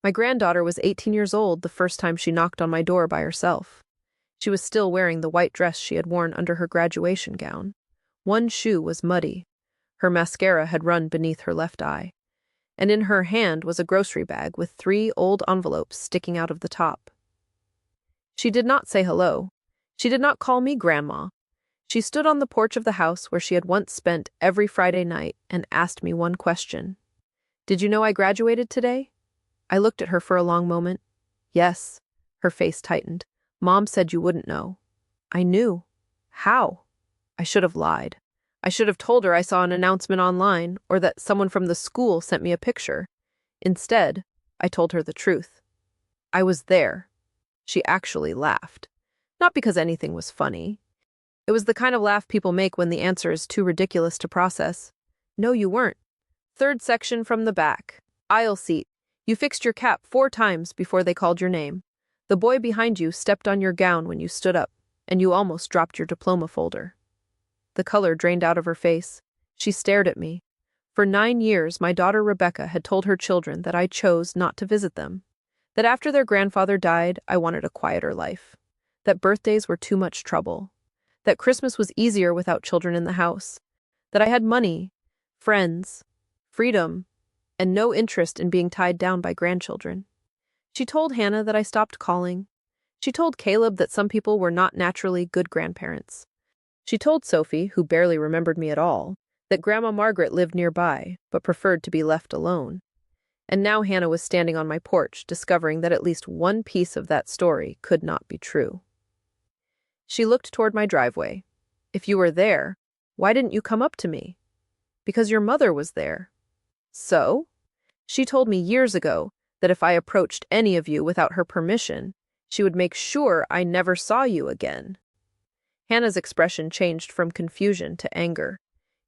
My granddaughter was 18 years old the first time she knocked on my door by herself. She was still wearing the white dress she had worn under her graduation gown. One shoe was muddy. Her mascara had run beneath her left eye. And in her hand was a grocery bag with 3 old envelopes sticking out of the top. She did not say hello. She did not call me Grandma. She stood on the porch of the house where she had once spent every Friday night and asked me one question. "Did you know I graduated today?" I looked at her for a long moment. "Yes." Her face tightened. "Mom said you wouldn't know." I knew. How? I should have lied. I should have told her I saw an announcement online or that someone from the school sent me a picture. Instead, I told her the truth. I was there. She actually laughed. Not because anything was funny. It was the kind of laugh people make when the answer is too ridiculous to process. "No, you weren't. Third section from the back. Aisle seat. You fixed your cap 4 times before they called your name. The boy behind you stepped on your gown when you stood up, and you almost dropped your diploma folder." The color drained out of her face. She stared at me. For 9 years, my daughter Rebecca had told her children that I chose not to visit them. That after their grandfather died, I wanted a quieter life. That birthdays were too much trouble. That Christmas was easier without children in the house. That I had money, friends, freedom, and no interest in being tied down by grandchildren. She told Hannah that I stopped calling. She told Caleb that some people were not naturally good grandparents. She told Sophie, who barely remembered me at all, that Grandma Margaret lived nearby, but preferred to be left alone. And now Hannah was standing on my porch, discovering that at least one piece of that story could not be true. She looked toward my driveway. "If you were there, why didn't you come up to me?" "Because your mother was there." "So?" "She told me years ago that if I approached any of you without her permission, she would make sure I never saw you again." Hannah's expression changed from confusion to anger.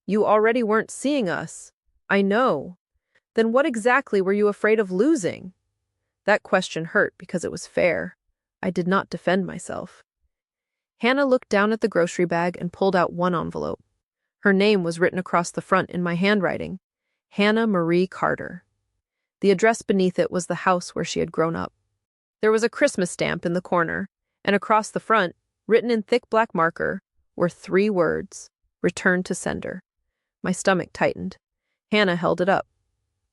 "You already weren't seeing us." "I know. Then what exactly were you afraid of losing?" That question hurt because it was fair. I did not defend myself. Hannah looked down at the grocery bag and pulled out one envelope. Her name was written across the front in my handwriting. Hannah Marie Carter. The address beneath it was the house where she had grown up. There was a Christmas stamp in the corner, and across the front, written in thick black marker, were 3 words, "Return to sender." My stomach tightened. Hannah held it up.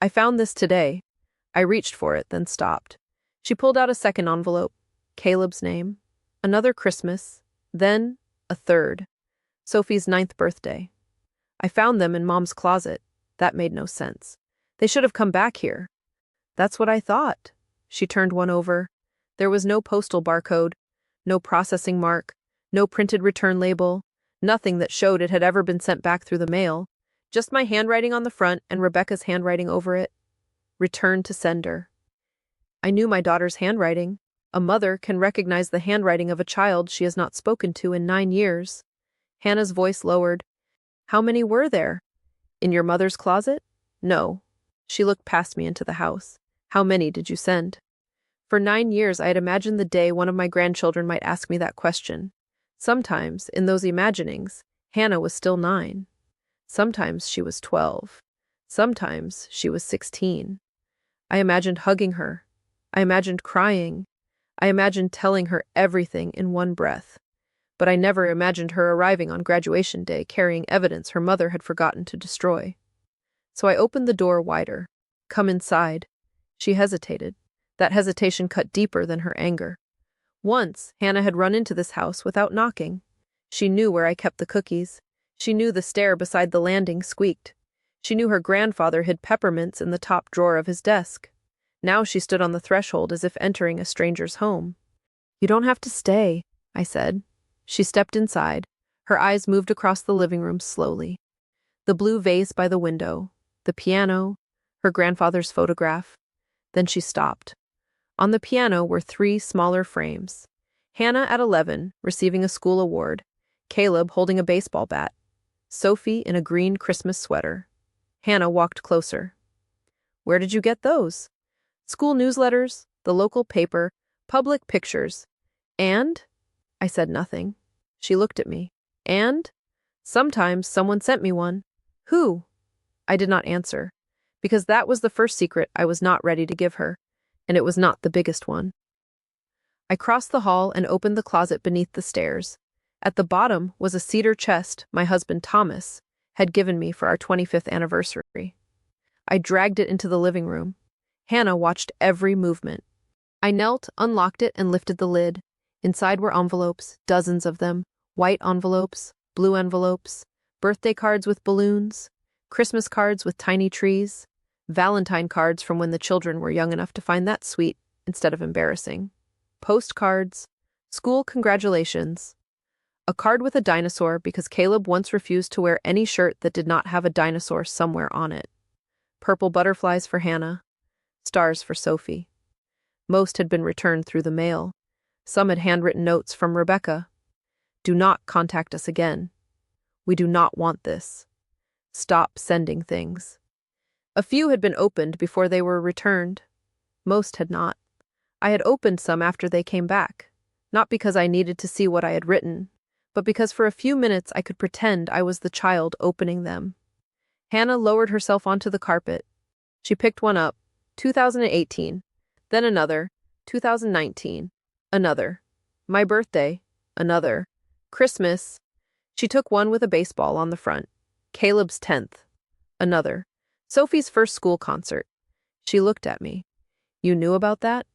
"I found this today." I reached for it, then stopped. She pulled out a second envelope. Caleb's name. Another Christmas. Then a third. Sophie's 9th birthday. I found them in Mom's closet. That made no sense. They should have come back here. That's what I thought. She turned one over. There was no postal barcode, no processing mark, no printed return label, nothing that showed it had ever been sent back through the mail. Just my handwriting on the front and Rebecca's handwriting over it. Return to sender. I knew my daughter's handwriting. A mother can recognize the handwriting of a child she has not spoken to in 9 years. Hannah's voice lowered. "How many were there? In your mother's closet?" "No." She looked past me into the house. "How many did you send?" For 9 years I had imagined the day one of my grandchildren might ask me that question. Sometimes, in those imaginings, Hannah was still 9. Sometimes she was 12. Sometimes she was 16. I imagined hugging her. I imagined crying. I imagined telling her everything in one breath. But I never imagined her arriving on graduation day carrying evidence her mother had forgotten to destroy. So I opened the door wider. "Come inside." She hesitated. That hesitation cut deeper than her anger. Once, Hannah had run into this house without knocking. She knew where I kept the cookies. She knew the stair beside the landing squeaked. She knew her grandfather hid peppermints in the top drawer of his desk. Now she stood on the threshold as if entering a stranger's home. "You don't have to stay," I said. She stepped inside. Her eyes moved across the living room slowly. The blue vase by the window, the piano, her grandfather's photograph. Then she stopped. On the piano were 3 smaller frames. Hannah at 11, receiving a school award. Caleb holding a baseball bat. Sophie in a green Christmas sweater. Hannah walked closer. "Where did you get those?" "School newsletters, the local paper, public pictures. And?" I said nothing. She looked at me. "And? Sometimes someone sent me one." "Who?" I did not answer, because that was the first secret I was not ready to give her. and it was not the biggest one. I crossed the hall and opened the closet beneath the stairs. At the bottom was a cedar chest my husband Thomas had given me for our 25th anniversary. I dragged it into the living room. Hannah watched every movement. I knelt, unlocked it, and lifted the lid. Inside were envelopes, dozens of them, white envelopes, blue envelopes, birthday cards with balloons, Christmas cards with tiny trees, Valentine cards from when the children were young enough to find that sweet instead of embarrassing, postcards, school congratulations, a card with a dinosaur because Caleb once refused to wear any shirt that did not have a dinosaur somewhere on it, purple butterflies for Hannah, stars for Sophie. Most had been returned through the mail. Some had handwritten notes from Rebecca. Do not contact us again. We do not want this. Stop sending things. A few had been opened before they were returned. Most had not. I had opened some after they came back, not because I needed to see what I had written, but because for a few minutes I could pretend I was the child opening them. Hannah lowered herself onto the carpet. She picked one up, 2018, then another, 2019, another, my birthday, another, Christmas. She took one with a baseball on the front, Caleb's 10th, another, Sophie's first school concert. She looked at me. You knew about that?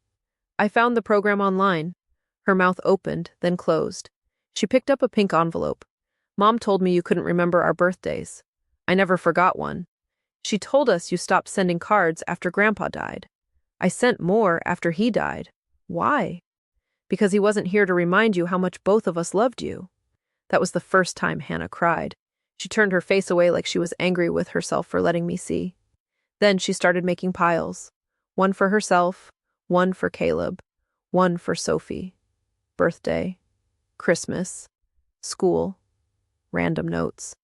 I found the program online. Her mouth opened, then closed. She picked up a pink envelope. Mom told me you couldn't remember our birthdays. I never forgot one. She told us you stopped sending cards after Grandpa died. I sent more after he died. Why? Because he wasn't here to remind you how much both of us loved you. That was the first time Hannah cried. She turned her face away like she was angry with herself for letting me see. Then she started making piles. One for herself, one for Caleb, one for Sophie. Birthday, Christmas, school, random notes.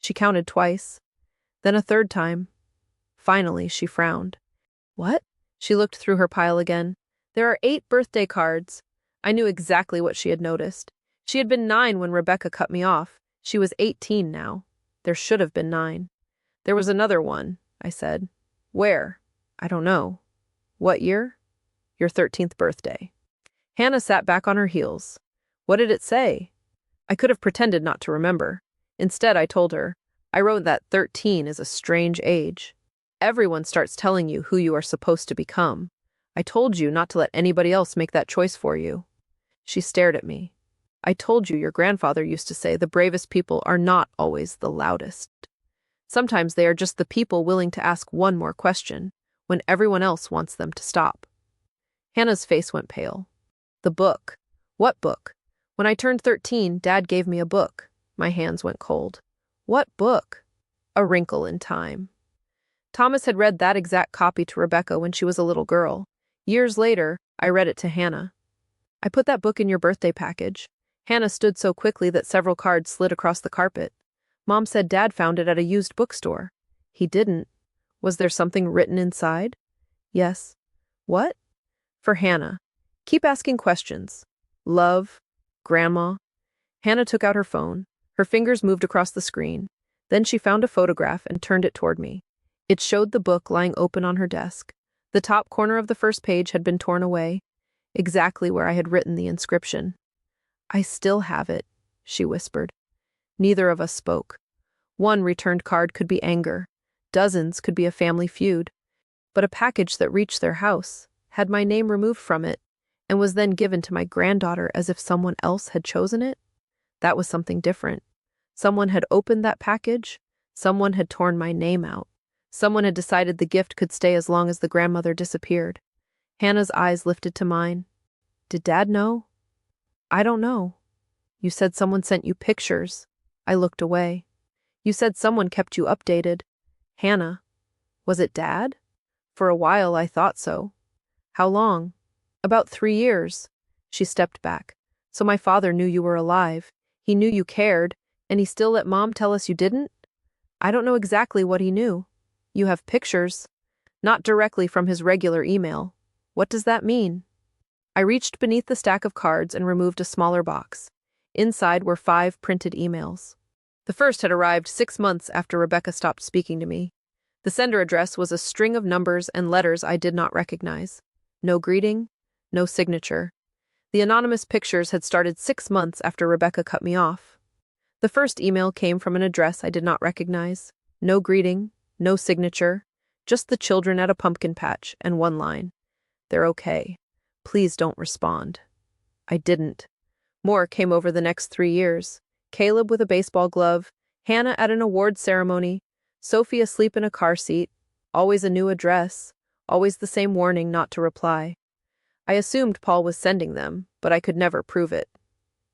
She counted twice, then a third time. Finally, she frowned. What? She looked through her pile again. There are 8 birthday cards. I knew exactly what she had noticed. She had been 9 when Rebecca cut me off. She was 18 now. There should have been 9. There was another one, I said. Where? I don't know. What year? Your 13th birthday. Hannah sat back on her heels. What did it say? I could have pretended not to remember. Instead, I told her, I wrote that 13 is a strange age. Everyone starts telling you who you are supposed to become. I told you not to let anybody else make that choice for you. She stared at me. I told you your grandfather used to say the bravest people are not always the loudest. Sometimes they are just the people willing to ask one more question when everyone else wants them to stop. Hannah's face went pale. The book. What book? When I turned 13, Dad gave me a book. My hands went cold. What book? A Wrinkle in Time. Thomas had read that exact copy to Rebecca when she was a little girl. Years later, I read it to Hannah. I put that book in your birthday package. Hannah stood so quickly that several cards slid across the carpet. Mom said Dad found it at a used bookstore. He didn't. Was there something written inside? Yes. What? For Hannah. Keep asking questions. Love. Grandma. Hannah took out her phone. Her fingers moved across the screen. Then she found a photograph and turned it toward me. It showed the book lying open on her desk. The top corner of the first page had been torn away, exactly where I had written the inscription. I still have it, she whispered. Neither of us spoke. One returned card could be anger. Dozens could be a family feud. But a package that reached their house had my name removed from it and was then given to my granddaughter as if someone else had chosen it. That was something different. Someone had opened that package. Someone had torn my name out. Someone had decided the gift could stay as long as the grandmother disappeared. Hannah's eyes lifted to mine. Did Dad know? I don't know. You said someone sent you pictures. I looked away. You said someone kept you updated. Hannah. Was it Dad? For a while I thought so. How long? About 3 years. She stepped back. So my father knew you were alive. He knew you cared, and he still let Mom tell us you didn't? I don't know exactly what he knew. You have pictures. Not directly from his regular email. What does that mean? I reached beneath the stack of cards and removed a smaller box. Inside were 5 printed emails. The first had arrived 6 months after Rebecca stopped speaking to me. The sender address was a string of numbers and letters I did not recognize. No greeting, no signature. The anonymous pictures had started 6 months after Rebecca cut me off. The first email came from an address I did not recognize. No greeting, no signature, just the children at a pumpkin patch and one line. They're okay. Please don't respond. I didn't. More came over the next 3 years. Caleb with a baseball glove, Hannah at an award ceremony, Sophie asleep in a car seat, always a new address, always the same warning not to reply. I assumed Paul was sending them, but I could never prove it.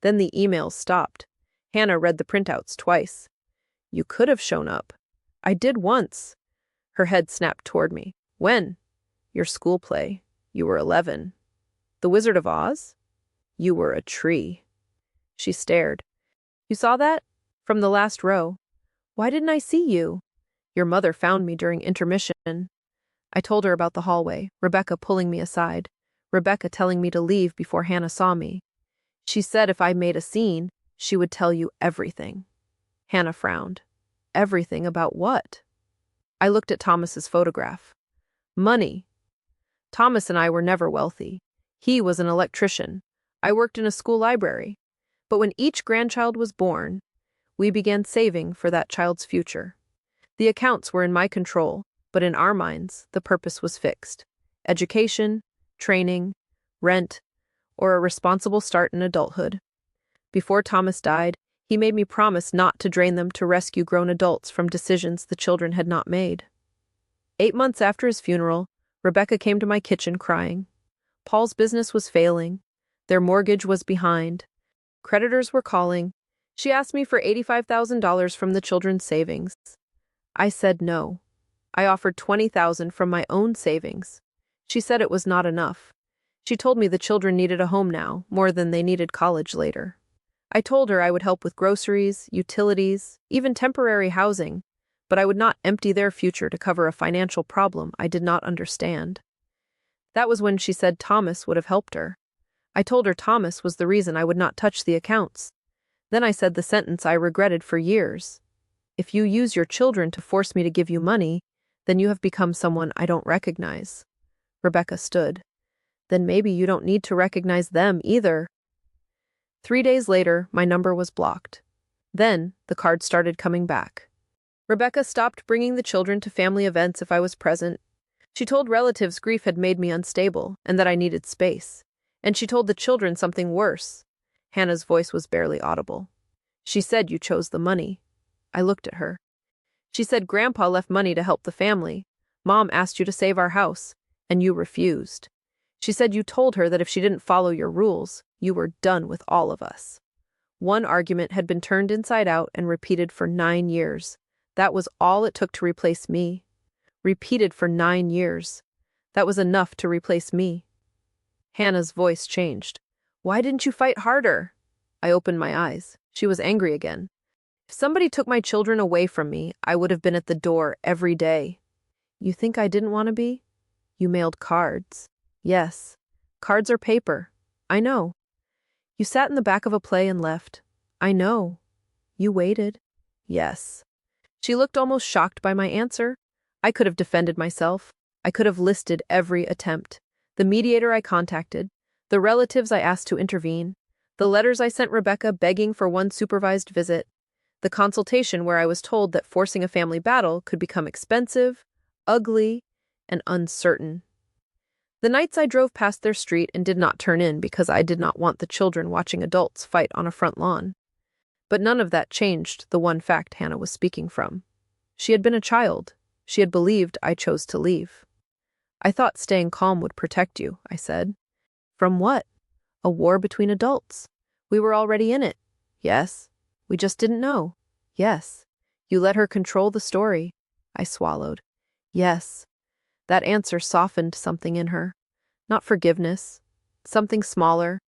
Then the emails stopped. Hannah read the printouts twice. You could have shown up. I did once. Her head snapped toward me. When? Your school play. You were 11. The Wizard of Oz? You were a tree. She stared. You saw that? From the last row. Why didn't I see you? Your mother found me during intermission. I told her about the hallway, Rebecca pulling me aside, Rebecca telling me to leave before Hannah saw me. She said if I made a scene, she would tell you everything. Hannah frowned. Everything about what? I looked at Thomas's photograph. Money. Thomas and I were never wealthy. He was an electrician. I worked in a school library. But when each grandchild was born, we began saving for that child's future. The accounts were in my control, but in our minds, the purpose was fixed. Education, training, rent, or a responsible start in adulthood. Before Thomas died, he made me promise not to drain them to rescue grown adults from decisions the children had not made. 8 months after his funeral, Rebecca came to my kitchen crying. Paul's business was failing. Their mortgage was behind. Creditors were calling. She asked me for $85,000 from the children's savings. I said no. I offered $20,000 from my own savings. She said it was not enough. She told me the children needed a home now, more than they needed college later. I told her I would help with groceries, utilities, even temporary housing, but I would not empty their future to cover a financial problem I did not understand. That was when she said Thomas would have helped her. I told her Thomas was the reason I would not touch the accounts. Then I said the sentence I regretted for years. If you use your children to force me to give you money, then you have become someone I don't recognize. Rebecca stood. Then maybe you don't need to recognize them either. 3 days later, my number was blocked. Then, the cards started coming back. Rebecca stopped bringing the children to family events if I was present. She told relatives grief had made me unstable and that I needed space. And she told the children something worse. Hannah's voice was barely audible. She said you chose the money. I looked at her. She said Grandpa left money to help the family. Mom asked you to save our house, and you refused. She said you told her that if she didn't follow your rules, you were done with all of us. One argument had been turned inside out and repeated for 9 years. That was all it took to replace me. Repeated for 9 years. That was enough to replace me. Hannah's voice changed. Why didn't you fight harder? I opened my eyes. She was angry again. If somebody took my children away from me, I would have been at the door every day. You think I didn't want to be? You mailed cards. Yes. Cards are paper. I know. You sat in the back of a play and left. I know. You waited. Yes. She looked almost shocked by my answer. I could have defended myself. I could have listed every attempt. The mediator I contacted, the relatives I asked to intervene, the letters I sent Rebecca begging for one supervised visit, the consultation where I was told that forcing a family battle could become expensive, ugly, and uncertain. The nights I drove past their street and did not turn in because I did not want the children watching adults fight on a front lawn. But none of that changed the one fact Hannah was speaking from. She had been a child. She had believed I chose to leave. I thought staying calm would protect you, I said. From what? A war between adults. We were already in it. Yes. We just didn't know. Yes. You let her control the story. I swallowed. Yes. That answer softened something in her. Not forgiveness. Something smaller.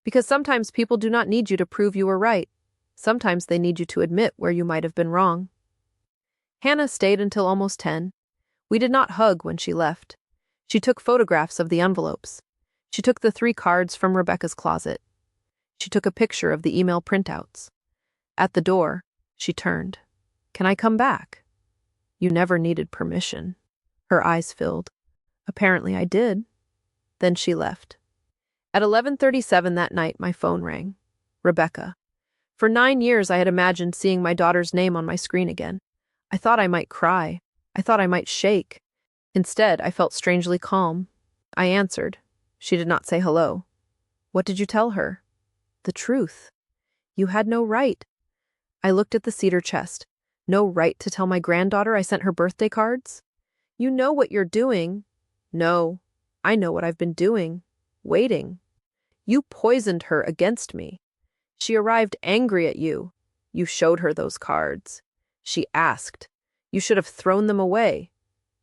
Because sometimes people do not need you to prove you were right. Sometimes they need you to admit where you might have been wrong. Hannah stayed until almost 10. We did not hug when she left. She took photographs of the envelopes. She took the 3 cards from Rebecca's closet. She took a picture of the email printouts. At the door, she turned. Can I come back? You never needed permission. Her eyes filled. Apparently I did. Then she left. At 11:37 that night, my phone rang. Rebecca. For 9 years, I had imagined seeing my daughter's name on my screen again. I thought I might cry. I thought I might shake. Instead, I felt strangely calm. I answered. She did not say hello. What did you tell her? The truth. You had no right. I looked at the cedar chest. No right to tell my granddaughter I sent her birthday cards? You know what you're doing. No, I know what I've been doing. Waiting. You poisoned her against me. She arrived angry at you. You showed her those cards. She asked. You should have thrown them away.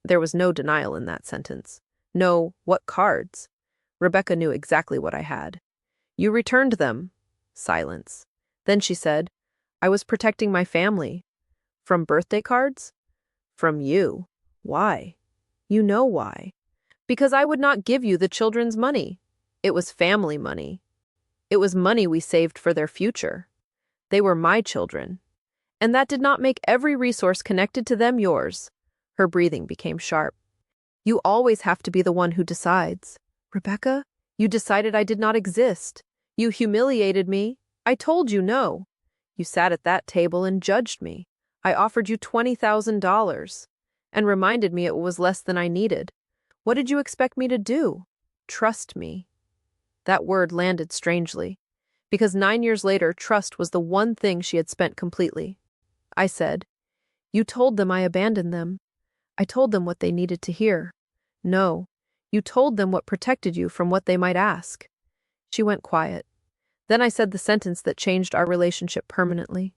There was no denial in that sentence. No, what cards? Rebecca knew exactly what I had. You returned them. Silence. Then she said, I was protecting my family. From birthday cards? From you. Why? You know why. Because I would not give you the children's money. It was family money. It was money we saved for their future. They were my children. And that did not make every resource connected to them yours. Her breathing became sharp. You always have to be the one who decides. Rebecca, you decided I did not exist. You humiliated me. I told you no. You sat at that table and judged me. I offered you $20,000 and reminded me it was less than I needed. What did you expect me to do? Trust me. That word landed strangely, because 9 years later, trust was the one thing she had spent completely. I said, You told them I abandoned them. I told them what they needed to hear. No, you told them what protected you from what they might ask. She went quiet. Then I said the sentence that changed our relationship permanently.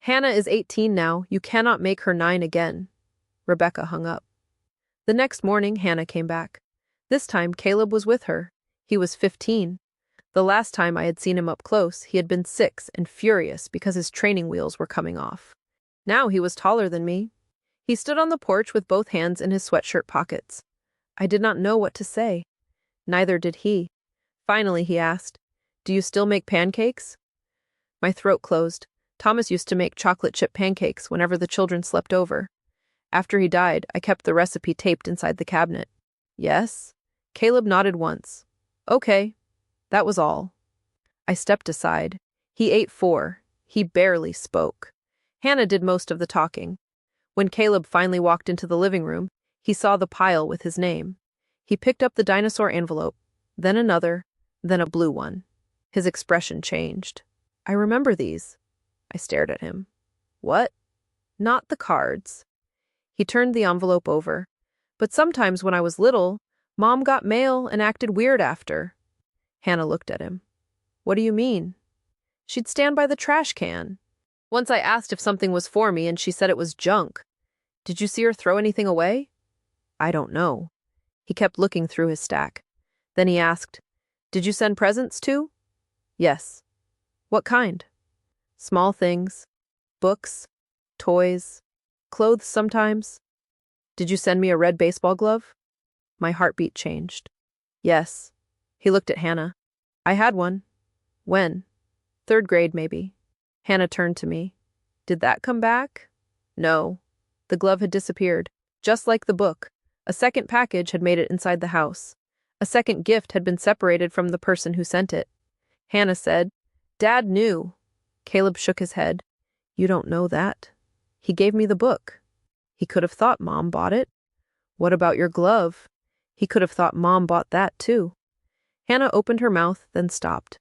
Hannah is 18 now. You cannot make her 9 again. Rebecca hung up. The next morning, Hannah came back. This time, Caleb was with her. He was 15. The last time I had seen him up close, he had been 6 and furious because his training wheels were coming off. Now he was taller than me. He stood on the porch with both hands in his sweatshirt pockets. I did not know what to say. Neither did he. Finally, he asked, Do you still make pancakes? My throat closed. Thomas used to make chocolate chip pancakes whenever the children slept over. After he died, I kept the recipe taped inside the cabinet. Yes? Caleb nodded once. Okay. That was all. I stepped aside. He ate 4. He barely spoke. Hannah did most of the talking. When Caleb finally walked into the living room, he saw the pile with his name. He picked up the dinosaur envelope, then another, then a blue one. His expression changed. I remember these. I stared at him. What? Not the cards. He turned the envelope over. But sometimes when I was little, Mom got mail and acted weird after. Hannah looked at him. What do you mean? She'd stand by the trash can. Once I asked if something was for me and she said it was junk. Did you see her throw anything away? I don't know. He kept looking through his stack. Then he asked, Did you send presents too? Yes. What kind? Small things. Books. Toys. Clothes sometimes. Did you send me a red baseball glove? My heartbeat changed. Yes. He looked at Hannah. I had one. When? 3rd grade, maybe. Hannah turned to me. Did that come back? No. The glove had disappeared, just like the book. A second package had made it inside the house. A second gift had been separated from the person who sent it. Hannah said, Dad knew. Caleb shook his head. You don't know that. He gave me the book. He could have thought Mom bought it. What about your glove? He could have thought Mom bought that too. Hannah opened her mouth, then stopped.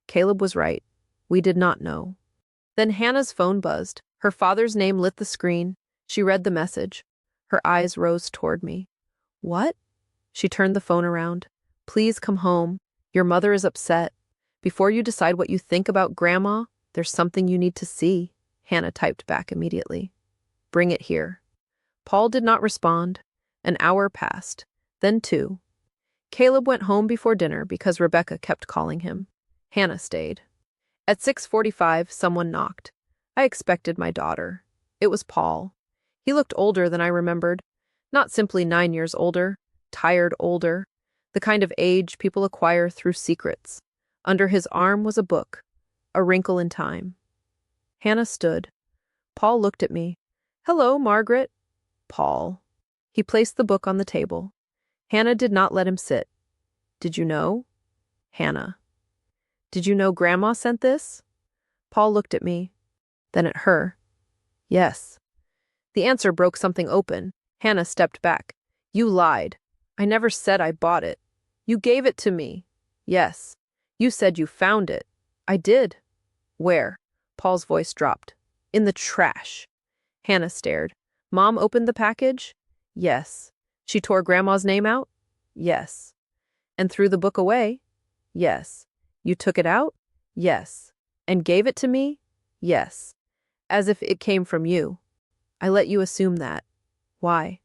Caleb was right. We did not know. Then Hannah's phone buzzed. Her father's name lit the screen. She read the message. Her eyes rose toward me. What? She turned the phone around. Please come home. Your mother is upset. Before you decide what you think about Grandma, there's something you need to see. Hannah typed back immediately. Bring it here. Paul did not respond. An hour passed. Then 2. Caleb went home before dinner because Rebecca kept calling him. Hannah stayed. At 6:45, someone knocked. I expected my daughter. It was Paul. He looked older than I remembered. Not simply 9 years older, tired older, the kind of age people acquire through secrets. Under his arm was a book, A Wrinkle in Time. Hannah stood. Paul looked at me. Hello, Margaret. Paul. He placed the book on the table. Hannah did not let him sit. Did you know? Hannah. Did you know Grandma sent this? Paul looked at me, then at her. Yes. The answer broke something open. Hannah stepped back. You lied. I never said I bought it. You gave it to me. Yes. You said you found it. I did. Where? Paul's voice dropped. In the trash. Hannah stared. Mom opened the package? Yes. She tore Grandma's name out? Yes. And threw the book away? Yes. You took it out? Yes. And gave it to me? Yes. As if it came from you. I let you assume that. Why?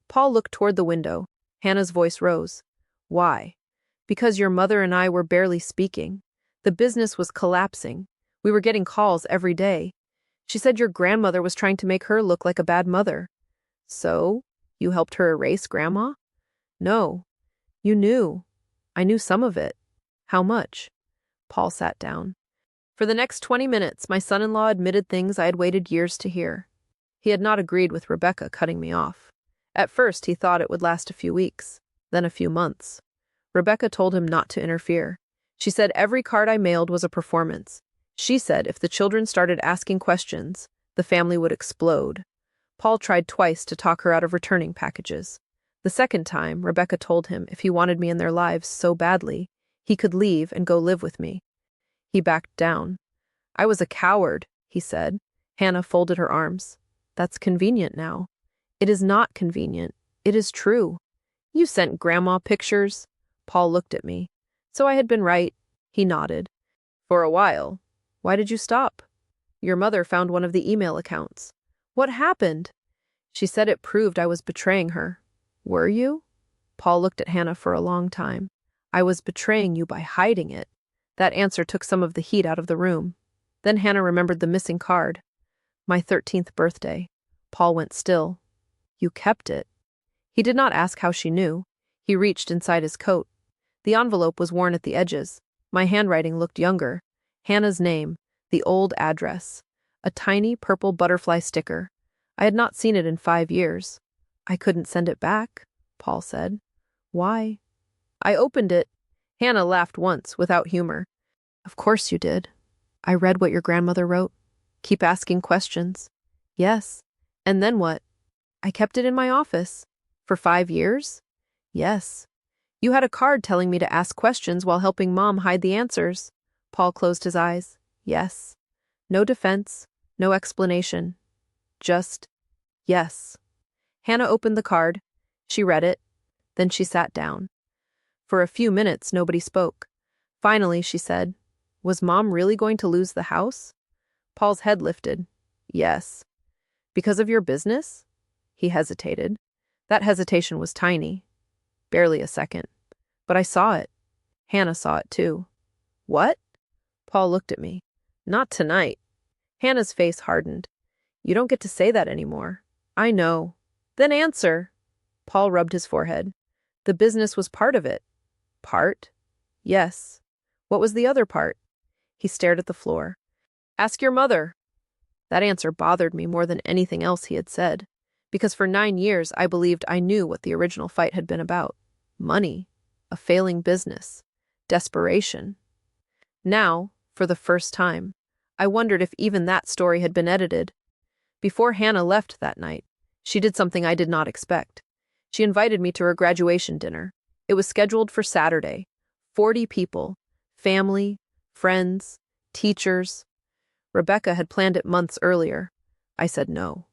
Paul looked toward the window. Hannah's voice rose. Why? Because your mother and I were barely speaking. The business was collapsing. We were getting calls every day. She said your grandmother was trying to make her look like a bad mother. So, you helped her erase Grandma? No. You knew. I knew some of it. How much? Paul sat down. For the next 20 minutes, my son-in-law admitted things I had waited years to hear. He had not agreed with Rebecca cutting me off. At first, he thought it would last a few weeks, then a few months. Rebecca told him not to interfere. She said every card I mailed was a performance. She said if the children started asking questions, the family would explode. Paul tried twice to talk her out of returning packages. The second time, Rebecca told him if he wanted me in their lives so badly, he could leave and go live with me. He backed down. I was a coward, he said. Hannah folded her arms. That's convenient now. It is not convenient. It is true. You sent Grandma pictures. Paul looked at me. So I had been right. He nodded. For a while. Why did you stop? Your mother found one of the email accounts. What happened? She said it proved I was betraying her. Were you? Paul looked at Hannah for a long time. I was betraying you by hiding it. That answer took some of the heat out of the room. Then Hannah remembered the missing card. My 13th birthday. Paul went still. You kept it. He did not ask how she knew. He reached inside his coat. The envelope was worn at the edges. My handwriting looked younger. Hannah's name, the old address, a tiny purple butterfly sticker. I had not seen it in 5 years. I couldn't send it back, Paul said. Why? I opened it. Hannah laughed once, without humor. Of course you did. I read what your grandmother wrote. Keep asking questions. Yes. And then what? I kept it in my office. For 5 years? Yes. You had a card telling me to ask questions while helping Mom hide the answers. Paul closed his eyes. Yes. No defense, no explanation. Just, yes. Hannah opened the card. She read it. Then she sat down. For a few minutes, nobody spoke. Finally, she said, Was Mom really going to lose the house? Paul's head lifted. Yes. Because of your business? He hesitated. That hesitation was tiny. Barely a second. But I saw it. Hannah saw it too. What? Paul looked at me. Not tonight. Hannah's face hardened. You don't get to say that anymore. I know. Then answer. Paul rubbed his forehead. The business was part of it. Part? Yes. What was the other part? He stared at the floor. Ask your mother. That answer bothered me more than anything else he had said, because for 9 years I believed I knew what the original fight had been about. Money. A failing business. Desperation. Now, for the first time, I wondered if even that story had been edited. Before Hannah left that night, she did something I did not expect. She invited me to her graduation dinner. It was scheduled for Saturday. 40 people. Family, friends, teachers. Rebecca had planned it months earlier. I said no.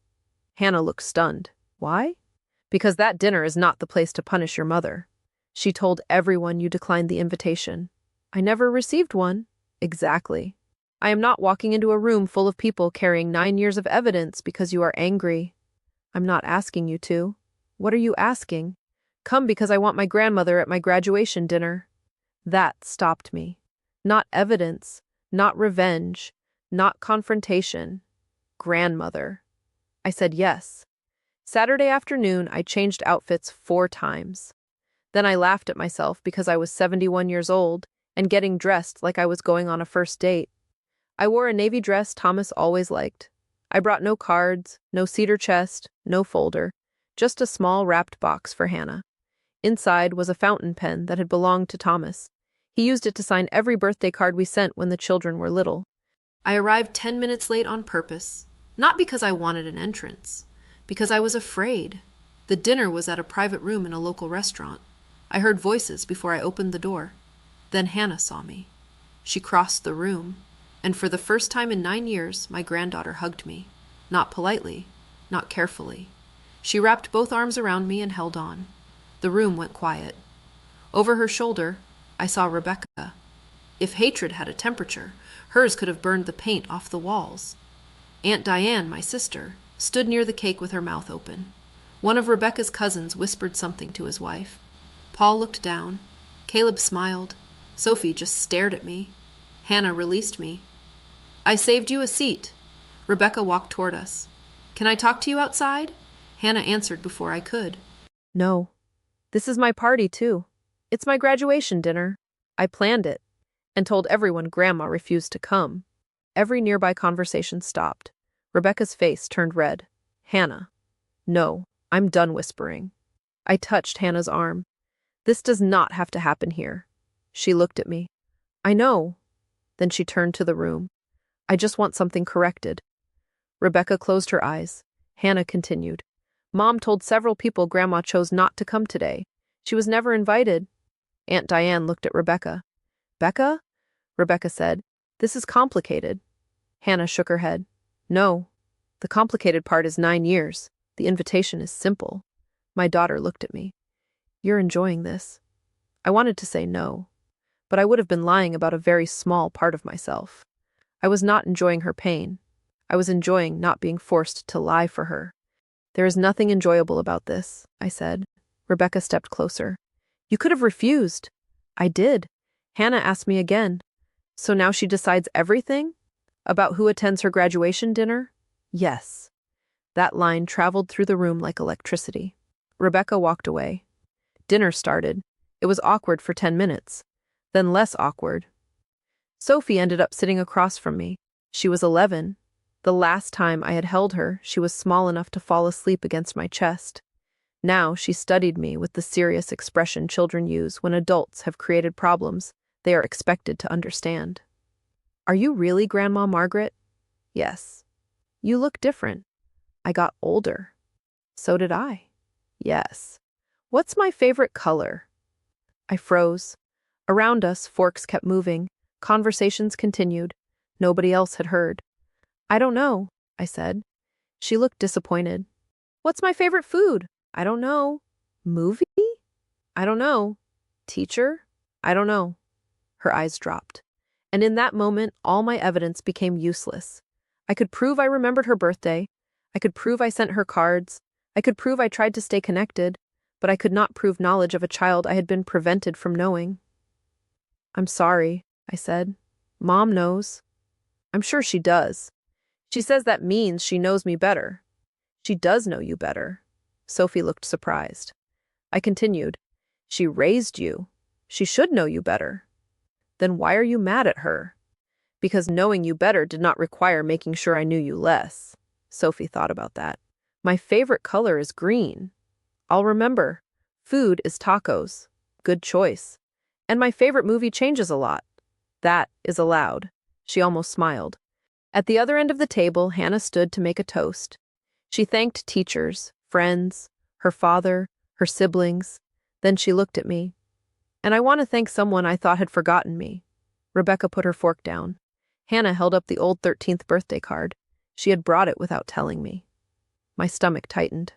Hannah looked stunned. Why? Because that dinner is not the place to punish your mother. She told everyone you declined the invitation. I never received one. Exactly. I am not walking into a room full of people carrying 9 years of evidence because you are angry. I'm not asking you to. What are you asking? Come because I want my grandmother at my graduation dinner. That stopped me. Not evidence, not revenge, not confrontation. Grandmother. I said yes. Saturday afternoon, I changed outfits 4 times. Then I laughed at myself because I was 71 years old and getting dressed like I was going on a first date. I wore a navy dress Thomas always liked. I brought no cards, no cedar chest, no folder, just a small wrapped box for Hannah. Inside was a fountain pen that had belonged to Thomas. He used it to sign every birthday card we sent when the children were little. I arrived 10 minutes late on purpose, not because I wanted an entrance, because I was afraid. The dinner was at a private room in a local restaurant. I heard voices before I opened the door. Then Hannah saw me. She crossed the room, and for the first time in 9 years, my granddaughter hugged me. Not politely, not carefully. She wrapped both arms around me and held on. The room went quiet. Over her shoulder, I saw Rebecca. If hatred had a temperature, hers could have burned the paint off the walls. Aunt Diane, my sister, stood near the cake with her mouth open. One of Rebecca's cousins whispered something to his wife. Paul looked down. Caleb smiled. Sophie just stared at me. Hannah released me. I saved you a seat. Rebecca walked toward us. Can I talk to you outside? Hannah answered before I could. No. This is my party, too. It's my graduation dinner. I planned it and told everyone Grandma refused to come. Every nearby conversation stopped. Rebecca's face turned red. Hannah. No, I'm done whispering. I touched Hannah's arm. This does not have to happen here. She looked at me. I know. Then she turned to the room. I just want something corrected. Rebecca closed her eyes. Hannah continued. Mom told several people Grandma chose not to come today. She was never invited. Aunt Diane looked at Rebecca. Becca? Rebecca said. This is complicated. Hannah shook her head. No. The complicated part is 9 years. The invitation is simple. My daughter looked at me. You're enjoying this. I wanted to say no, but I would have been lying about a very small part of myself. I was not enjoying her pain. I was enjoying not being forced to lie for her. There is nothing enjoyable about this, I said. Rebecca stepped closer. You could have refused. I did. Hannah asked me again. So now she decides everything? About who attends her graduation dinner? Yes. That line traveled through the room like electricity. Rebecca walked away. Dinner started. It was awkward for 10 minutes. Then less awkward. Sophie ended up sitting across from me. She was 11. The last time I had held her, she was small enough to fall asleep against my chest. Now she studied me with the serious expression children use when adults have created problems they are expected to understand. Are you really Grandma Margaret? Yes. You look different. I got older. So did I. Yes. What's my favorite color? I froze. Around us, forks kept moving. Conversations continued. Nobody else had heard. I don't know, I said. She looked disappointed. What's my favorite food? I don't know. Movie? I don't know. Teacher? I don't know. Her eyes dropped. And in that moment, all my evidence became useless. I could prove I remembered her birthday. I could prove I sent her cards. I could prove I tried to stay connected, but I could not prove knowledge of a child I had been prevented from knowing. I'm sorry, I said. Mom knows. I'm sure she does. She says that means she knows me better. She does know you better. Sophie looked surprised. I continued. She raised you. She should know you better. Then why are you mad at her? Because knowing you better did not require making sure I knew you less. Sophie thought about that. My favorite color is green. I'll remember. Food is tacos. Good choice. And my favorite movie changes a lot. That is allowed. She almost smiled. At the other end of the table, Hannah stood to make a toast. She thanked teachers, friends, her father, her siblings. Then she looked at me. And I want to thank someone I thought had forgotten me. Rebecca put her fork down. Hannah held up the old 13th birthday card. She had brought it without telling me. My stomach tightened.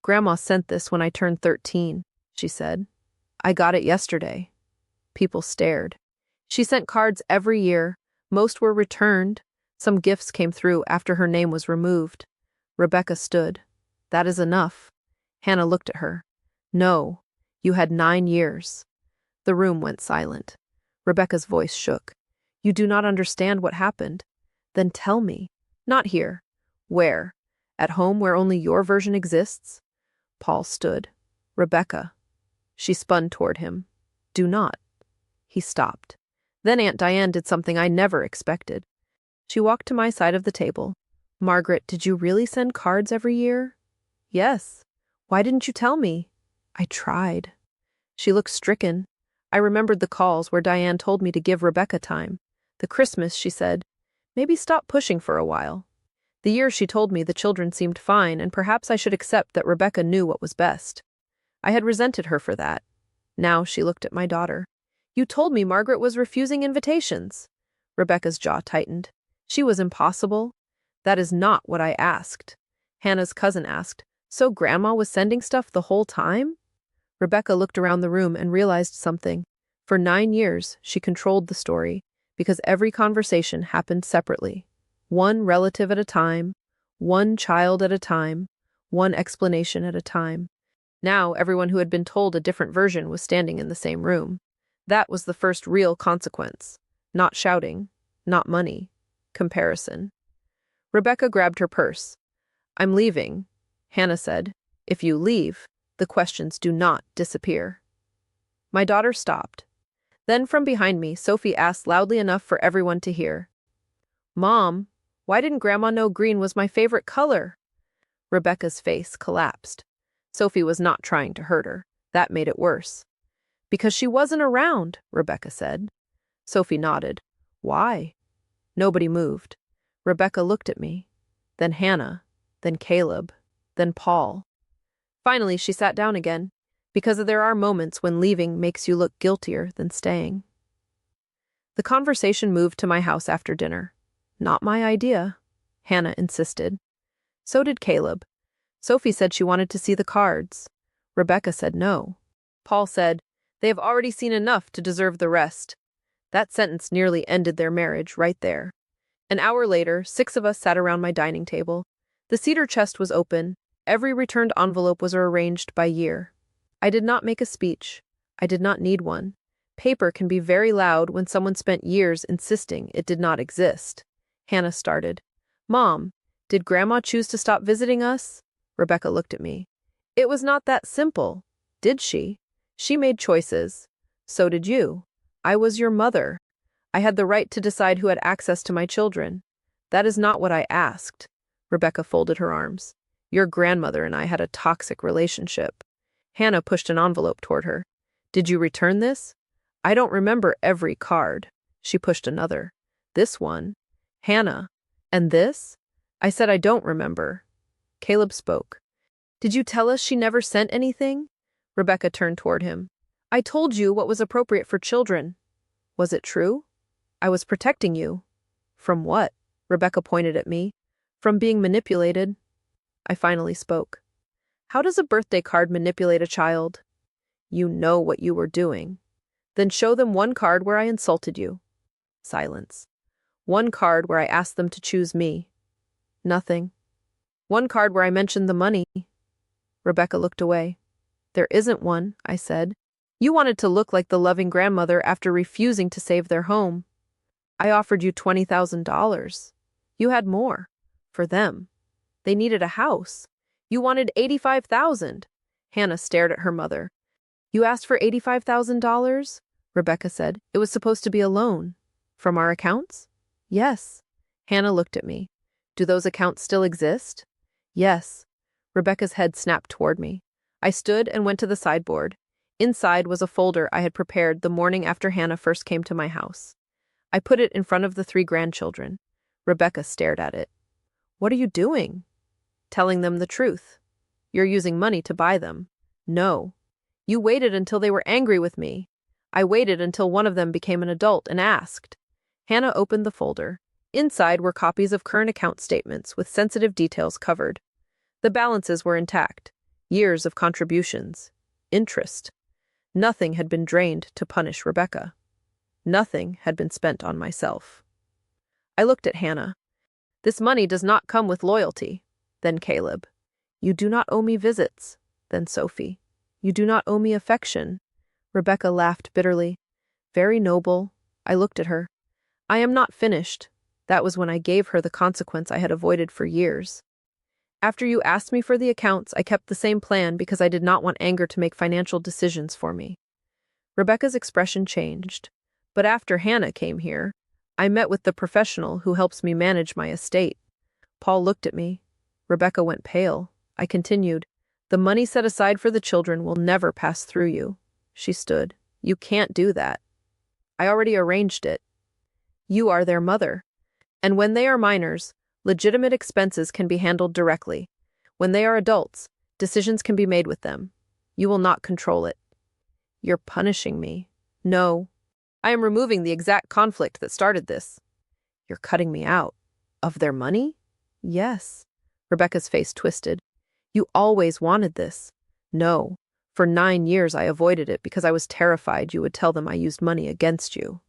Grandma sent this when I turned 13, she said. I got it yesterday. People stared. She sent cards every year. Most were returned. Some gifts came through after her name was removed. Rebecca stood. That is enough. Hannah looked at her. No, you had 9 years. The room went silent. Rebecca's voice shook. You do not understand what happened. Then tell me. Not here. Where? At home where only your version exists? Paul stood. Rebecca. She spun toward him. Do not. He stopped. Then Aunt Diane did something I never expected. She walked to my side of the table. Margaret, did you really send cards every year? Yes. Why didn't you tell me? I tried. She looked stricken. I remembered the calls where Diane told me to give Rebecca time. The Christmas, she said, maybe stop pushing for a while. The year she told me the children seemed fine and perhaps I should accept that Rebecca knew what was best. I had resented her for that. Now she looked at my daughter. You told me Margaret was refusing invitations. Rebecca's jaw tightened. She was impossible. That is not what I asked. Hannah's cousin asked, so Grandma was sending stuff the whole time? Rebecca looked around the room and realized something. For 9 years, she controlled the story, because every conversation happened separately. One relative at a time, one child at a time, one explanation at a time. Now everyone who had been told a different version was standing in the same room. That was the first real consequence. Not shouting, not money, comparison. Rebecca grabbed her purse. I'm leaving, Hannah said. If you leave, the questions do not disappear. My daughter stopped. Then from behind me, Sophie asked loudly enough for everyone to hear. Mom, why didn't Grandma know green was my favorite color? Rebecca's face collapsed. Sophie was not trying to hurt her. That made it worse. Because she wasn't around, Rebecca said. Sophie nodded. Why? Nobody moved. Rebecca looked at me. Then Hannah. Then Caleb. Then Paul. Finally, she sat down again, because there are moments when leaving makes you look guiltier than staying. The conversation moved to my house after dinner. Not my idea, Hannah insisted. So did Caleb. Sophie said she wanted to see the cards. Rebecca said no. Paul said, they have already seen enough to deserve the rest. That sentence nearly ended their marriage right there. An hour later, 6 of us sat around my dining table. The cedar chest was open. Every returned envelope was arranged by year. I did not make a speech. I did not need one. Paper can be very loud when someone spent years insisting it did not exist. Hannah started. Mom, did Grandma choose to stop visiting us? Rebecca looked at me. It was not that simple, did she? She made choices. So did you. I was your mother. I had the right to decide who had access to my children. That is not what I asked. Rebecca folded her arms. Your grandmother and I had a toxic relationship. Hannah pushed an envelope toward her. Did you return this? I don't remember every card. She pushed another. This one. Hannah. And this? I said I don't remember. Caleb spoke. Did you tell us she never sent anything? Rebecca turned toward him. I told you what was appropriate for children. Was it true? I was protecting you. From what? Rebecca pointed at me. From being manipulated. I finally spoke. How does a birthday card manipulate a child? You know what you were doing. Then show them one card where I insulted you. Silence. One card where I asked them to choose me. Nothing. One card where I mentioned the money. Rebecca looked away. There isn't one, I said. You wanted to look like the loving grandmother after refusing to save their home. I offered you $20,000. You had more. For them. They needed a house. You wanted $85,000. Hannah stared at her mother. You asked for $85,000? Rebecca said. It was supposed to be a loan. From our accounts? Yes. Hannah looked at me. Do those accounts still exist? Yes. Rebecca's head snapped toward me. I stood and went to the sideboard. Inside was a folder I had prepared the morning after Hannah first came to my house. I put it in front of the 3 grandchildren. Rebecca stared at it. What are you doing? Telling them the truth. You're using money to buy them. No. You waited until they were angry with me. I waited until one of them became an adult and asked. Hannah opened the folder. Inside were copies of current account statements with sensitive details covered. The balances were intact. Years of contributions. Interest. Nothing had been drained to punish Rebecca. Nothing had been spent on myself. I looked at Hannah. This money does not come with loyalty. Then Caleb. You do not owe me visits. Then Sophie. You do not owe me affection. Rebecca laughed bitterly. Very noble. I looked at her. I am not finished. That was when I gave her the consequence I had avoided for years. After you asked me for the accounts, I kept the same plan because I did not want anger to make financial decisions for me. Rebecca's expression changed. But after Hannah came here, I met with the professional who helps me manage my estate. Paul looked at me. Rebecca went pale. I continued. The money set aside for the children will never pass through you. She stood. You can't do that. I already arranged it. You are their mother. And when they are minors, legitimate expenses can be handled directly. When they are adults, decisions can be made with them. You will not control it. You're punishing me. No. I am removing the exact conflict that started this. You're cutting me out. Of their money? Yes. Rebecca's face twisted. You always wanted this. No. For 9 years I avoided it because I was terrified you would tell them I used money against you.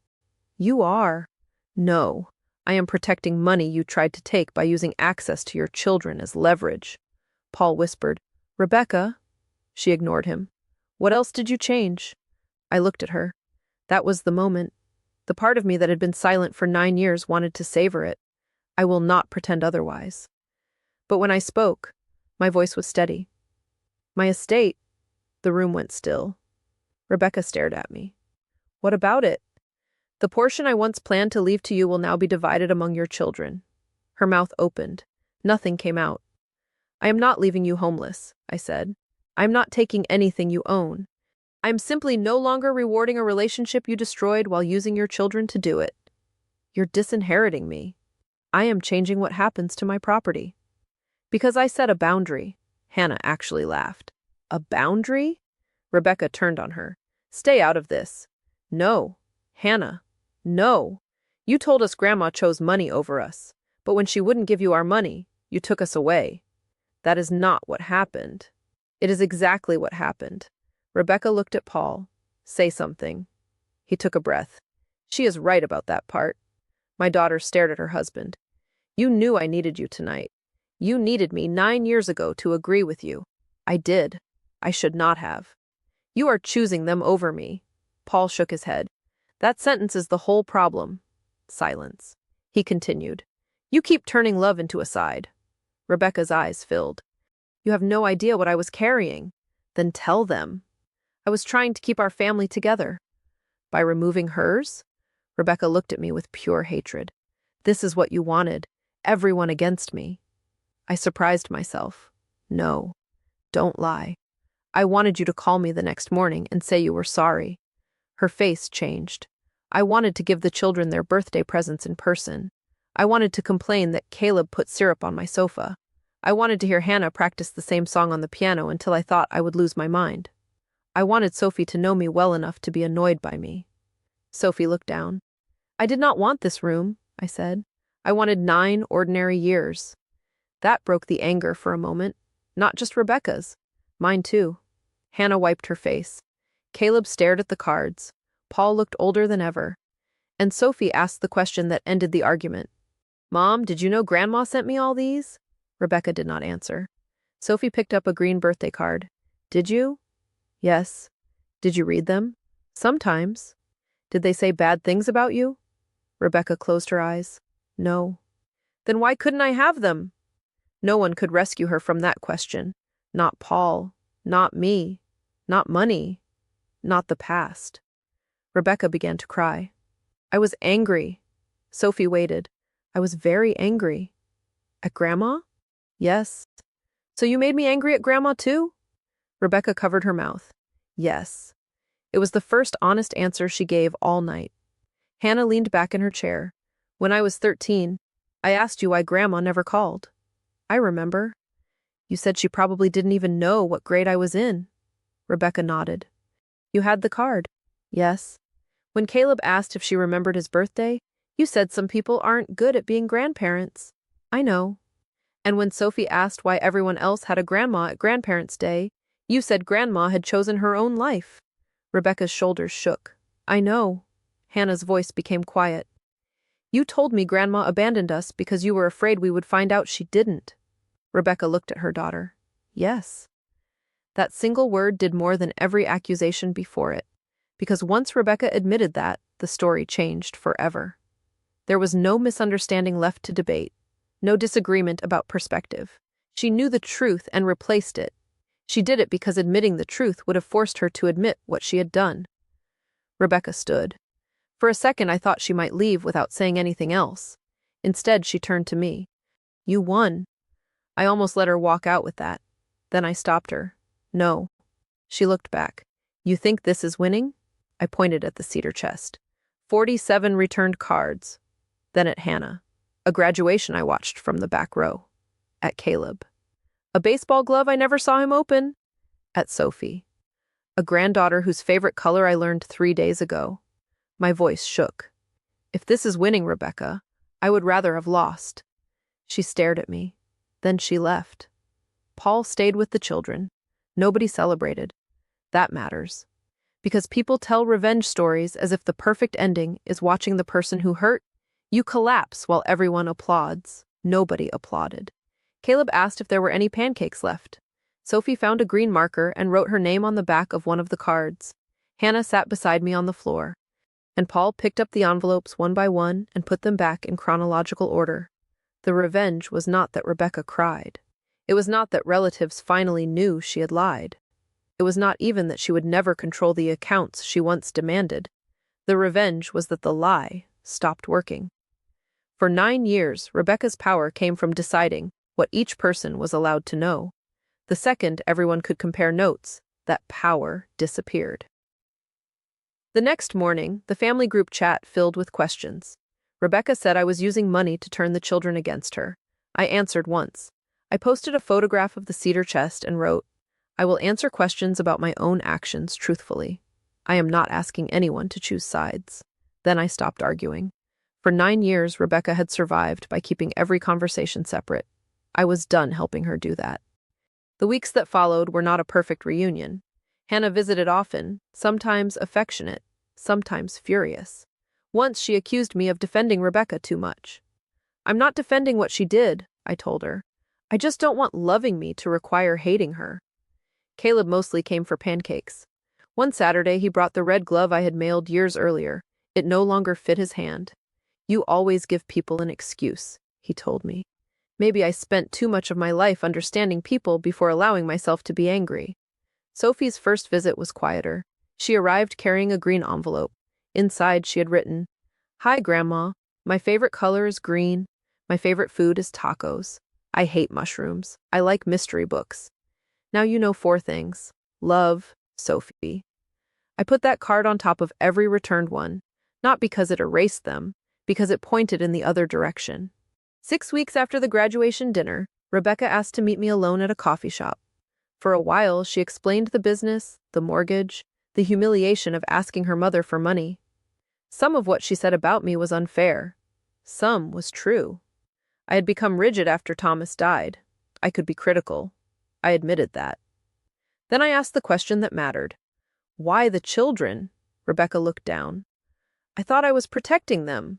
You are. No. I am protecting money you tried to take by using access to your children as leverage. Paul whispered, Rebecca. She ignored him. What else did you change? I looked at her. That was the moment. The part of me that had been silent for 9 years wanted to savor it. I will not pretend otherwise. But when I spoke, my voice was steady. My estate. The room went still. Rebecca stared at me. What about it? The portion I once planned to leave to you will now be divided among your children. Her mouth opened. Nothing came out. I am not leaving you homeless, I said. I am not taking anything you own. I am simply no longer rewarding a relationship you destroyed while using your children to do it. You're disinheriting me. I am changing what happens to my property. Because I set a boundary. Hannah actually laughed. A boundary? Rebecca turned on her. Stay out of this. No. Hannah. No. You told us Grandma chose money over us, but when she wouldn't give you our money, you took us away. That is not what happened. It is exactly what happened. Rebecca looked at Paul. Say something. He took a breath. She is right about that part. My daughter stared at her husband. You knew I needed you tonight. You needed me 9 years ago to agree with you. I did. I should not have. You are choosing them over me. Paul shook his head. That sentence is the whole problem. Silence. He continued. You keep turning love into a side. Rebecca's eyes filled. You have no idea what I was carrying. Then tell them. I was trying to keep our family together. By removing hers? Rebecca looked at me with pure hatred. This is what you wanted. Everyone against me. I surprised myself. No. Don't lie. I wanted you to call me the next morning and say you were sorry. Her face changed. I wanted to give the children their birthday presents in person. I wanted to complain that Caleb put syrup on my sofa. I wanted to hear Hannah practice the same song on the piano until I thought I would lose my mind. I wanted Sophie to know me well enough to be annoyed by me. Sophie looked down. I did not want this room, I said. I wanted 9 ordinary years. That broke the anger for a moment. Not just Rebecca's. Mine too. Hannah wiped her face. Caleb stared at the cards. Paul looked older than ever. And Sophie asked the question that ended the argument. Mom, did you know Grandma sent me all these? Rebecca did not answer. Sophie picked up a green birthday card. Did you? Yes. Did you read them? Sometimes. Did they say bad things about you? Rebecca closed her eyes. No. Then why couldn't I have them? No one could rescue her from that question. Not Paul. Not me. Not money. Not the past. Rebecca began to cry. I was angry. Sophie waited. I was very angry. At Grandma? Yes. So you made me angry at Grandma too? Rebecca covered her mouth. Yes. It was the first honest answer she gave all night. Hannah leaned back in her chair. When I was 13, I asked you why Grandma never called. I remember. You said she probably didn't even know what grade I was in. Rebecca nodded. You had the card. Yes. When Caleb asked if she remembered his birthday, you said some people aren't good at being grandparents. I know. And when Sophie asked why everyone else had a grandma at Grandparents' Day, you said Grandma had chosen her own life. Rebecca's shoulders shook. I know. Hannah's voice became quiet. You told me Grandma abandoned us because you were afraid we would find out she didn't. Rebecca looked at her daughter. Yes. That single word did more than every accusation before it, because once Rebecca admitted that, the story changed forever. There was no misunderstanding left to debate, no disagreement about perspective. She knew the truth and replaced it. She did it because admitting the truth would have forced her to admit what she had done. Rebecca stood. For a second I thought she might leave without saying anything else. Instead, she turned to me. You won. I almost let her walk out with that. Then I stopped her. No. She looked back. You think this is winning? I pointed at the cedar chest. 47 returned cards. Then at Hannah. A graduation I watched from the back row. At Caleb. A baseball glove I never saw him open. At Sophie. A granddaughter whose favorite color I learned 3 days ago. My voice shook. If this is winning, Rebecca, I would rather have lost. She stared at me. Then she left. Paul stayed with the children. Nobody celebrated. That matters. Because people tell revenge stories as if the perfect ending is watching the person who hurt. You collapse while everyone applauds. Nobody applauded. Caleb asked if there were any pancakes left. Sophie found a green marker and wrote her name on the back of one of the cards. Hannah sat beside me on the floor, and Paul picked up the envelopes one by one and put them back in chronological order. The revenge was not that Rebecca cried. It was not that relatives finally knew she had lied. It was not even that she would never control the accounts she once demanded. The revenge was that the lie stopped working. For 9 years, Rebecca's power came from deciding what each person was allowed to know. The second everyone could compare notes, that power disappeared. The next morning, the family group chat filled with questions. Rebecca said I was using money to turn the children against her. I answered once. I posted a photograph of the cedar chest and wrote, I will answer questions about my own actions truthfully. I am not asking anyone to choose sides. Then I stopped arguing. For 9 years, Rebecca had survived by keeping every conversation separate. I was done helping her do that. The weeks that followed were not a perfect reunion. Hannah visited often, sometimes affectionate, sometimes furious. Once she accused me of defending Rebecca too much. I'm not defending what she did, I told her. I just don't want loving me to require hating her. Caleb mostly came for pancakes. One Saturday, he brought the red glove I had mailed years earlier. It no longer fit his hand. You always give people an excuse, he told me. Maybe I spent too much of my life understanding people before allowing myself to be angry. Sophie's first visit was quieter. She arrived carrying a green envelope. Inside, she had written, Hi, Grandma. My favorite color is green. My favorite food is tacos. I hate mushrooms. I like mystery books. Now you know 4 things. Love, Sophie. I put that card on top of every returned one, not because it erased them, because it pointed in the other direction. 6 weeks after the graduation dinner, Rebecca asked to meet me alone at a coffee shop. For a while, she explained the business, the mortgage, the humiliation of asking her mother for money. Some of what she said about me was unfair. Some was true. I had become rigid after Thomas died. I could be critical. I admitted that. Then I asked the question that mattered. Why the children? Rebecca looked down. I thought I was protecting them.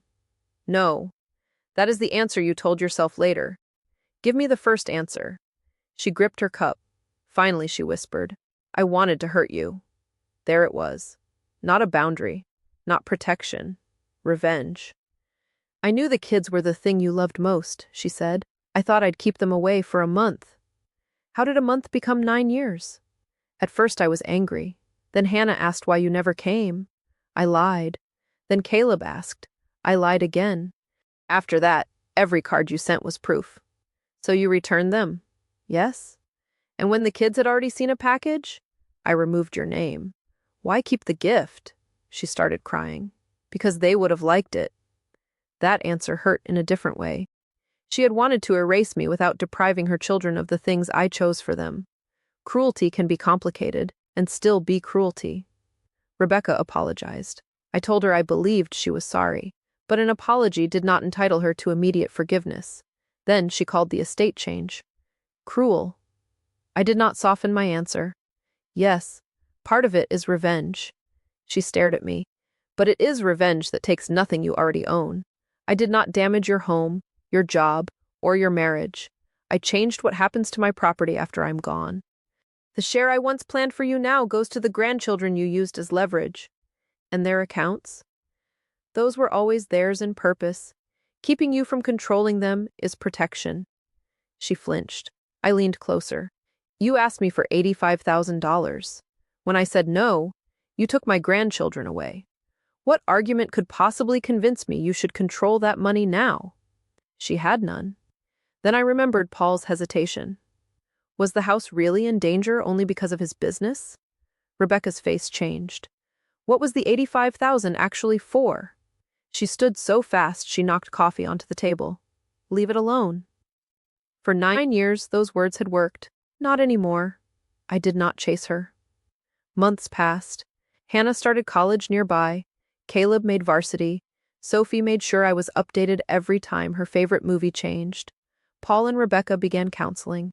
No. That is the answer you told yourself later. Give me the first answer. She gripped her cup. Finally, she whispered, I wanted to hurt you. There it was. Not a boundary. Not protection. Revenge. I knew the kids were the thing you loved most, she said. I thought I'd keep them away for a month. How did a month become 9 years? At first I was angry. Then Hannah asked why you never came. I lied. Then Caleb asked. I lied again. After that, every card you sent was proof. So you returned them? Yes. And when the kids had already seen a package? I removed your name. Why keep the gift? She started crying. Because they would have liked it. That answer hurt in a different way. She had wanted to erase me without depriving her children of the things I chose for them. Cruelty can be complicated and still be cruelty. Rebecca apologized. I told her I believed she was sorry, but an apology did not entitle her to immediate forgiveness. Then she called the estate change cruel. I did not soften my answer. Yes, part of it is revenge. She stared at me. But it is revenge that takes nothing you already own. I did not damage your home, your job, or your marriage. I changed what happens to my property after I'm gone. The share I once planned for you now goes to the grandchildren you used as leverage. And their accounts? Those were always theirs in purpose. Keeping you from controlling them is protection. She flinched. I leaned closer. You asked me for $85,000. When I said no, you took my grandchildren away. What argument could possibly convince me you should control that money now? She had none. Then I remembered Paul's hesitation. Was the house really in danger only because of his business? Rebecca's face changed. What was the 85,000 actually for? She stood so fast she knocked coffee onto the table. Leave it alone. For 9 years, those words had worked. Not anymore. I did not chase her. Months passed. Hannah started college nearby. Caleb made varsity. Sophie made sure I was updated every time her favorite movie changed. Paul and Rebecca began counseling.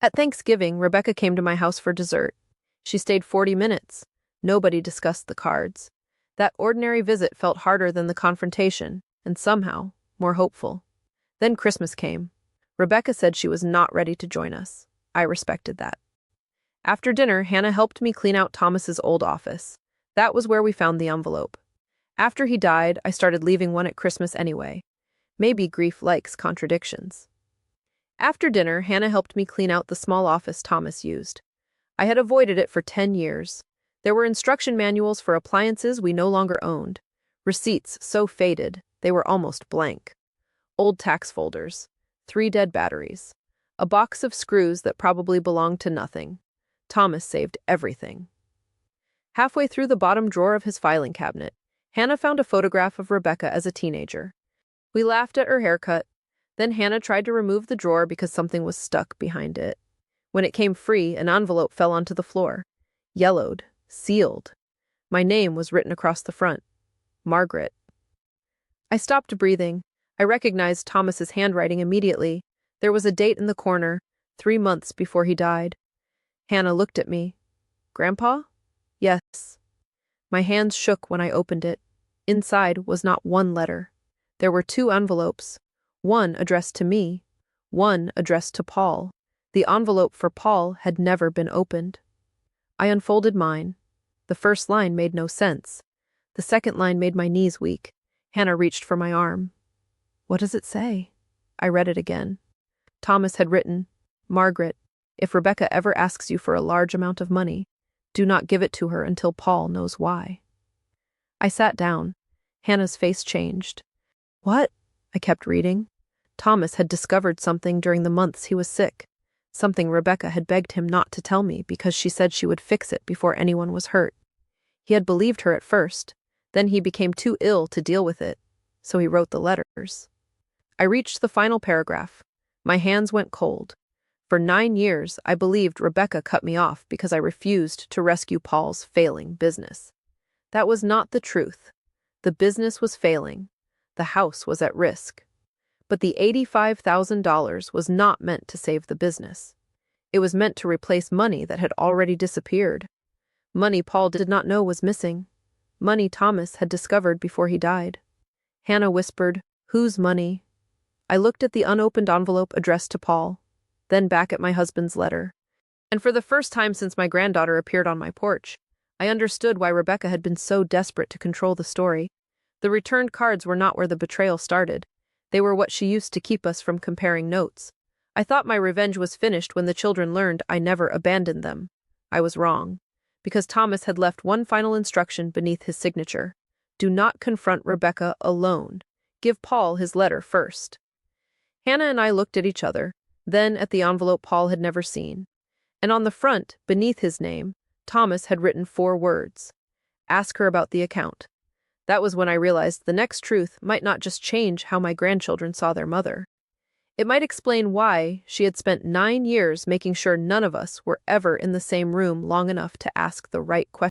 At Thanksgiving, Rebecca came to my house for dessert. She stayed 40 minutes. Nobody discussed the cards. That ordinary visit felt harder than the confrontation, and somehow more hopeful. Then Christmas came. Rebecca said she was not ready to join us. I respected that. After dinner, Hannah helped me clean out Thomas's old office. That was where we found the envelope. After he died, I started leaving one at Christmas anyway. Maybe grief likes contradictions. After dinner, Hannah helped me clean out the small office Thomas used. I had avoided it for 10 years. There were instruction manuals for appliances we no longer owned. Receipts so faded, they were almost blank. Old tax folders. 3 dead batteries. A box of screws that probably belonged to nothing. Thomas saved everything. Halfway through the bottom drawer of his filing cabinet, Hannah found a photograph of Rebecca as a teenager. We laughed at her haircut. Then Hannah tried to remove the drawer because something was stuck behind it. When it came free, an envelope fell onto the floor. Yellowed. Sealed. My name was written across the front. Margaret. I stopped breathing. I recognized Thomas's handwriting immediately. There was a date in the corner, 3 months before he died. Hannah looked at me. Grandpa? Yes. My hands shook when I opened it. Inside was not one letter. There were 2 envelopes. One addressed to me. One addressed to Paul. The envelope for Paul had never been opened. I unfolded mine. The first line made no sense. The second line made my knees weak. Hannah reached for my arm. What does it say? I read it again. Thomas had written, Margaret, if Rebecca ever asks you for a large amount of money, do not give it to her until Paul knows why. I sat down. Hannah's face changed. What? I kept reading. Thomas had discovered something during the months he was sick. Something Rebecca had begged him not to tell me because she said she would fix it before anyone was hurt. He had believed her at first. Then he became too ill to deal with it, so he wrote the letters. I reached the final paragraph. My hands went cold. For 9 years, I believed Rebecca cut me off because I refused to rescue Paul's failing business. That was not the truth. The business was failing. The house was at risk. But the $85,000 was not meant to save the business. It was meant to replace money that had already disappeared. Money Paul did not know was missing. Money Thomas had discovered before he died. Hannah whispered, "Whose money?" I looked at the unopened envelope addressed to Paul, then back at my husband's letter. And for the first time since my granddaughter appeared on my porch, I understood why Rebecca had been so desperate to control the story. The returned cards were not where the betrayal started. They were what she used to keep us from comparing notes. I thought my revenge was finished when the children learned I never abandoned them. I was wrong, because Thomas had left one final instruction beneath his signature. Do not confront Rebecca alone. Give Paul his letter first. Hannah and I looked at each other, then at the envelope Paul had never seen. And on the front, beneath his name, Thomas had written 4 words. Ask her about the account. That was when I realized the next truth might not just change how my grandchildren saw their mother. It might explain why she had spent 9 years making sure none of us were ever in the same room long enough to ask the right question.